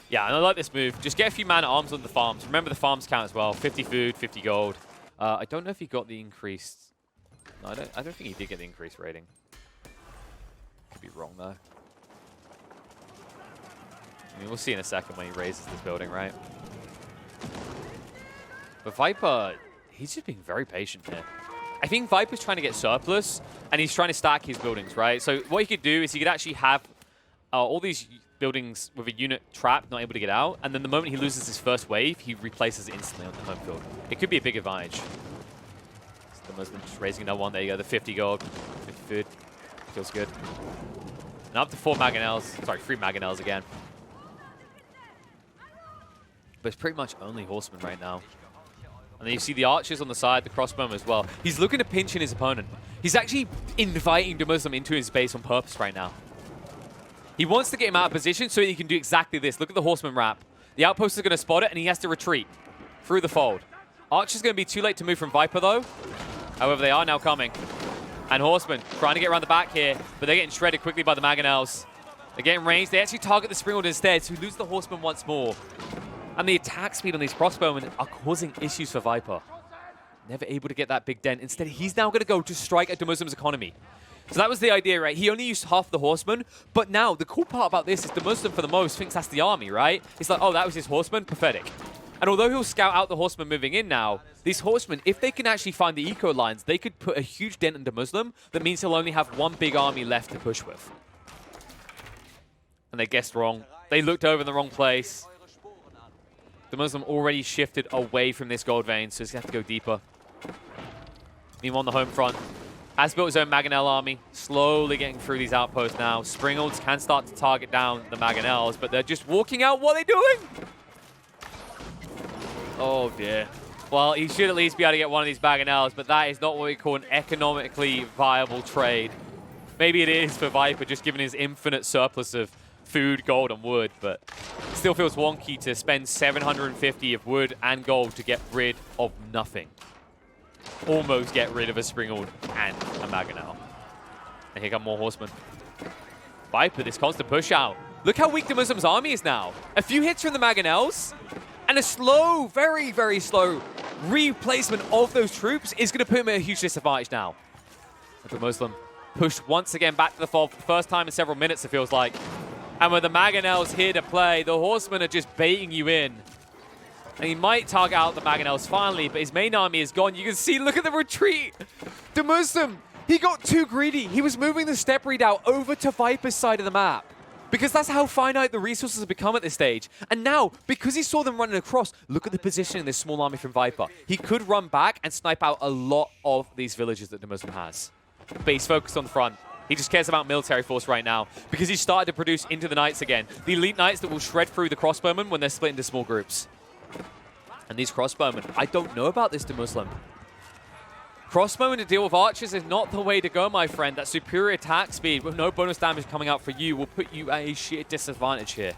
Yeah, and I like this move. Just get a few man-at-arms on the farms. Remember the farms count as well. 50 food, 50 gold. I don't know if he got the increased... No, I don't think he did get the increased rating. Could be wrong, though. I mean, we'll see in a second when he raises this building, right? But Viper, he's just being very patient here. I think Viper's trying to get surplus, and he's trying to stack his buildings, right? So what he could do is he could actually have all these buildings with a unit trapped, not able to get out, and then the moment he loses his first wave, he replaces it instantly on the home field. It could be a big advantage. DeMuslim just raising another one. There you go, the 50 gold, 50 food. Feels good. And up to 4 Mangonels. Sorry, 3 Mangonels again. But it's pretty much only horsemen right now. And then you see the archers on the side, the crossbowmen as well. He's looking to pinch in his opponent. He's actually inviting DeMuslim into his base on purpose right now. He wants to get him out of position so he can do exactly this. Look at the horseman wrap. The outpost is going to spot it, and he has to retreat through the fold. Archer's going to be too late to move from Viper, though. However, they are now coming. And Horsemen trying to get around the back here, but they're getting shredded quickly by the Mangonels. They're getting ranged. They actually target the Springald instead, so we lose the Horsemen once more. And the attack speed on these crossbowmen are causing issues for Viper. Never able to get that big dent. Instead, he's now going to go to strike at DeMuslim's economy. So that was the idea, right? He only used half the horsemen, but now the cool part about this is DeMuslim, for the most, thinks that's the army, right? It's like, oh, that was his horseman? Pathetic. And although he'll scout out the horsemen moving in now, these horsemen, if they can actually find the eco lines, they could put a huge dent in DeMuslim. That means he'll only have one big army left to push with. And they guessed wrong. They looked over in the wrong place. DeMuslim already shifted away from this gold vein, so he's going to have to go deeper. Meanwhile, on the home front, has built his own Mangonel army, slowly getting through these outposts now. Springolds can start to target down the Mangonels, but they're just walking out. What are they doing? Oh, dear. Well, he should at least be able to get one of these Mangonels, but that is not what we call an economically viable trade. Maybe it is for Viper, just given his infinite surplus of food, gold, and wood, but it still feels wonky to spend 750 of wood and gold to get rid of nothing. Almost get rid of a Springald and a Mangonel. And here come more horsemen. Viper, this constant push out. Look how weak DeMuslim's army is now. A few hits from the Mangonels, and a slow, very, very slow replacement of those troops is going to put him at a huge disadvantage now. DeMuslim pushed once again back to the fold for the first time in several minutes, it feels like. And with the Mangonels here to play, the horsemen are just baiting you in. And he might target out the Mangonels finally, but his main army is gone. You can see, look at the retreat. DeMuslim, he got too greedy. He was moving the step redoubt over to Viper's side of the map, because that's how finite the resources have become at this stage. And now, because he saw them running across, look at the position in this small army from Viper. He could run back and snipe out a lot of these villages that DeMuslim has. But he's focused on the front. He just cares about military force right now, because he's started to produce into the Knights again. The elite Knights that will shred through the crossbowmen when they're split into small groups. And these crossbowmen, I don't know about this DeMuslim. Crossbowmen to deal with archers is not the way to go, my friend. That superior attack speed with no bonus damage coming out for you will put you at a sheer disadvantage here.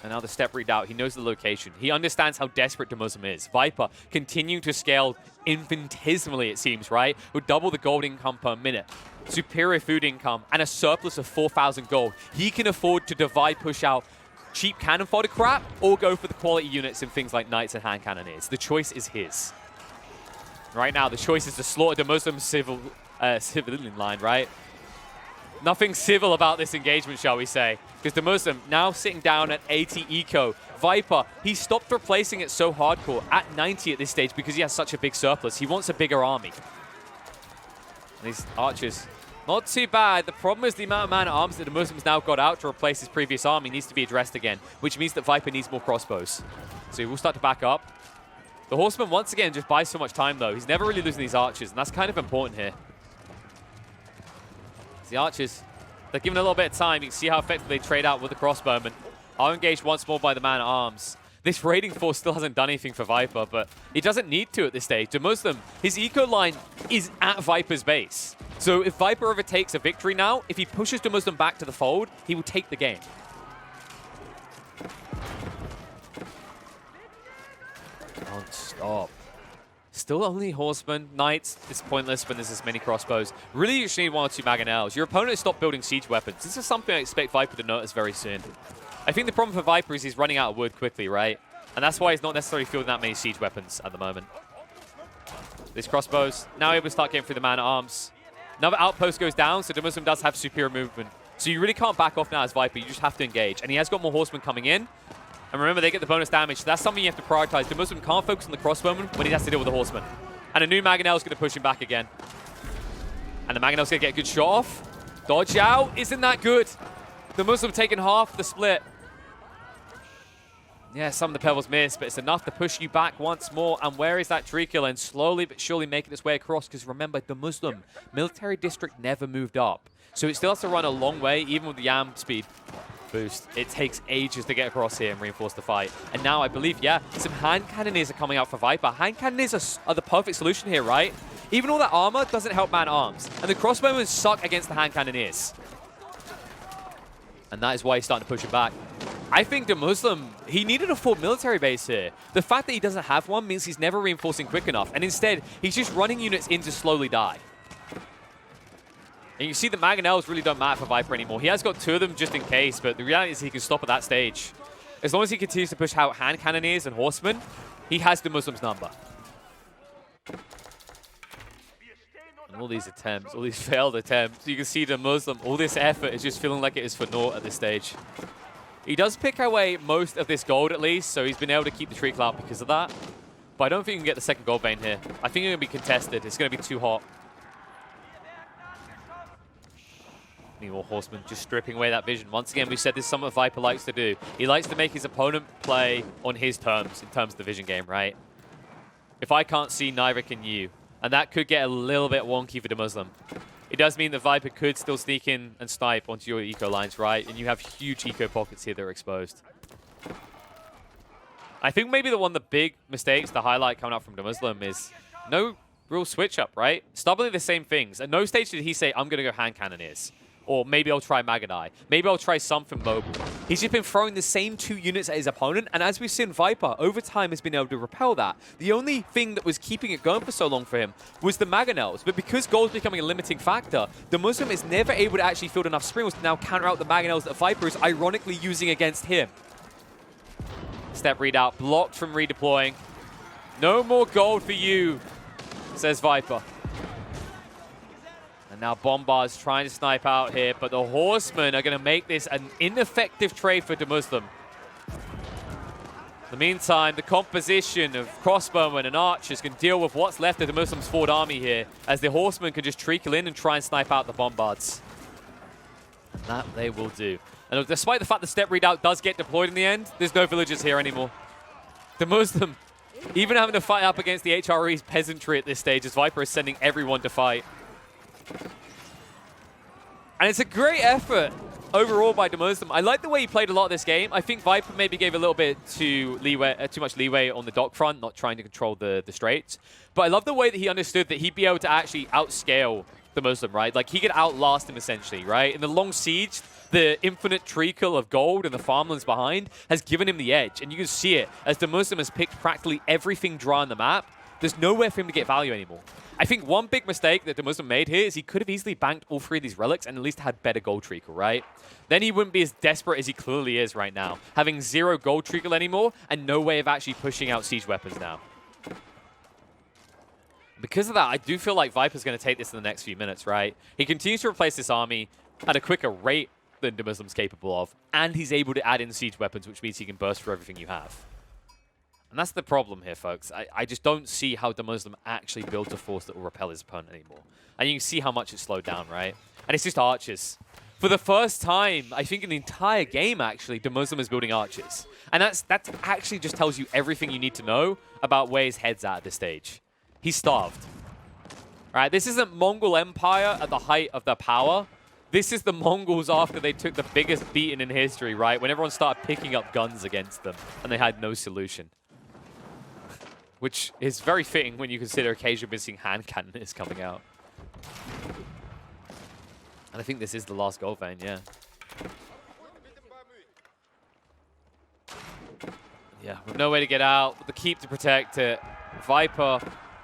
And now the step redoubt, he knows the location. He understands how desperate DeMuslim is. Viper continuing to scale infinitesimally, it seems, right? With double the gold income per minute, superior food income, and a surplus of 4,000 gold. He can afford to divide, push out cheap cannon fodder crap, or go for the quality units in things like Knights and hand cannoneers. The choice is his. Right now, the choice is to slaughter the Muslim civilian line, right? Nothing civil about this engagement, shall we say. Because the Muslim now sitting down at 80 eco. Viper, he stopped replacing it so hardcore at 90 at this stage because he has such a big surplus. He wants a bigger army. And these archers, not too bad. The problem is the amount of man-at-arms that the Muslims now got out to replace his previous army needs to be addressed again, which means that Viper needs more crossbows. So he will start to back up. The horseman, once again, just buys so much time, though. He's never really losing these archers, and that's kind of important here. The archers, they're given a little bit of time. You can see how effectively they trade out with the crossbowmen. Are engaged once more by the man-at-arms. This raiding force still hasn't done anything for Viper, but he doesn't need to at this stage. DeMuslim, his eco line is at Viper's base. So if Viper overtakes a victory now, if he pushes DeMuslim back to the fold, he will take the game. Non-stop. Still only horsemen, knights. It's pointless when there's this many crossbows. Really, you just need one or two Mangonels. Your opponent has stopped building siege weapons. This is something I expect Viper to notice very soon. I think the problem for Viper is he's running out of wood quickly, right? And that's why he's not necessarily fielding that many siege weapons at the moment. These crossbows, now able to start getting through the man-at-arms. Another outpost goes down, so DeMuslim does have superior movement. So you really can't back off now as Viper. You just have to engage. And he has got more horsemen coming in. And remember, they get the bonus damage, so that's something you have to prioritize. DeMuslim can't focus on the crossbowman when he has to deal with the horseman. And a new Mangonel is going to push him back again. And the Mangonel's going to get a good shot off. Dodge out. Isn't that good? DeMuslim taking half the split. Yeah, some of the pebbles miss, but it's enough to push you back once more. And where is that tree kill? And slowly but surely making its way across, because remember, DeMuslim military district never moved up. So it still has to run a long way, even with the YAM speed boost. It takes ages to get across here and reinforce the fight. And now I believe, yeah, some hand cannoneers are coming out for Viper. Hand cannoneers are the perfect solution here, right? Even all that armor doesn't help man-at-arms. And the crossbowmen suck against the hand cannoneers. And that is why he's starting to push it back. I think DeMuslim, he needed a full military base here. The fact that he doesn't have one means he's never reinforcing quick enough. And instead, he's just running units in to slowly die. And you see the Mangonels really don't matter for Viper anymore. He has got two of them just in case, but the reality is he can stop at that stage. As long as he continues to push out hand cannoneers and horsemen, he has DeMuslim's number. And all these attempts, all these failed attempts. You can see DeMuslim, all this effort is just feeling like it is for naught at this stage. He does pick away most of this gold at least, so he's been able to keep the treacle out because of that. But I don't think he can get the second gold vein here. I think it's going to be contested. It's going to be too hot. More Horseman just stripping away that vision. Once again, we said this is something Viper likes to do. He likes to make his opponent play on his terms in terms of the vision game, right? If I can't see, neither can you. And that could get a little bit wonky for DeMuslim. It does mean that Viper could still sneak in and snipe onto your eco lines, right? And you have huge eco pockets here that are exposed. I think maybe one of the big mistakes to highlight coming up from DeMuslim is no real switch up, right? Stubbornly the same things. At no stage did he say, I'm going to go hand cannoneers. Or maybe I'll try Magadai. Maybe I'll try something mobile. He's just been throwing the same 2 units at his opponent, and as we've seen, Viper, over time, has been able to repel that. The only thing that was keeping it going for so long for him was the Mangonels, but because gold's becoming a limiting factor, DeMuslim is never able to actually field enough Springles to now counter out the Mangonels that Viper is ironically using against him. Step readout, blocked from redeploying. No more gold for you, says Viper. And now Bombard's trying to snipe out here, but the Horsemen are going to make this an ineffective trade for DeMuslim. In the meantime, the composition of crossbowmen and archers can deal with what's left of DeMuslim's forward army here, as the Horsemen can just trickle in and try and snipe out the Bombards. And that they will do. And despite the fact the step readout does get deployed in the end, there's no villagers here anymore. DeMuslim, even having to fight up against the HREs peasantry at this stage, as Viper is sending everyone to fight. And it's a great effort overall by DeMuslim. I like the way he played a lot of this game. I think Viper maybe gave a little bit too much leeway on the dock front, not trying to control the straits. But I love the way that he understood that he'd be able to actually outscale DeMuslim, right? Like, he could outlast him, essentially, right? In the long siege, the infinite treacle of gold and the farmlands behind has given him the edge. And you can see it, as DeMuslim has picked practically everything dry on the map. There's nowhere for him to get value anymore. I think one big mistake that DeMuslim made here is he could have easily banked all 3 of these relics and at least had better gold treacle, right? Then he wouldn't be as desperate as he clearly is right now, having 0 gold treacle anymore and no way of actually pushing out siege weapons now. Because of that, I do feel like Viper's going to take this in the next few minutes, right? He continues to replace this army at a quicker rate than DeMuslim's capable of, and he's able to add in siege weapons, which means he can burst through everything you have. And that's the problem here, folks. I just don't see how DeMuslim actually builds a force that will repel his opponent anymore. And you can see how much it's slowed down, right? And it's just archers. For the first time, I think in the entire game, actually, DeMuslim is building archers. And that actually just tells you everything you need to know about where his head's at this stage. He's starved. All right, this isn't Mongol Empire at the height of their power. This is the Mongols after they took the biggest beating in history, right? When everyone started picking up guns against them and they had no solution. Which is very fitting when you consider occasionally missing hand cannon is coming out. And I think this is the last gold vein, yeah. Yeah, with no way to get out, with the keep to protect it. Viper,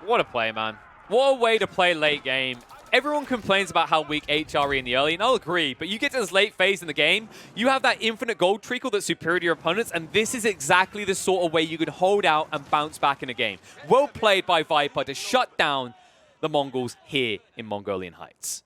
what a play, man. What a way to play late game. Everyone complains about how weak HRE in the early, and I'll agree, but you get to this late phase in the game, you have that infinite gold treacle that's superior to your opponents, and this is exactly the sort of way you can hold out and bounce back in a game. Well played by Viper to shut down the Mongols here in Mongolian Heights.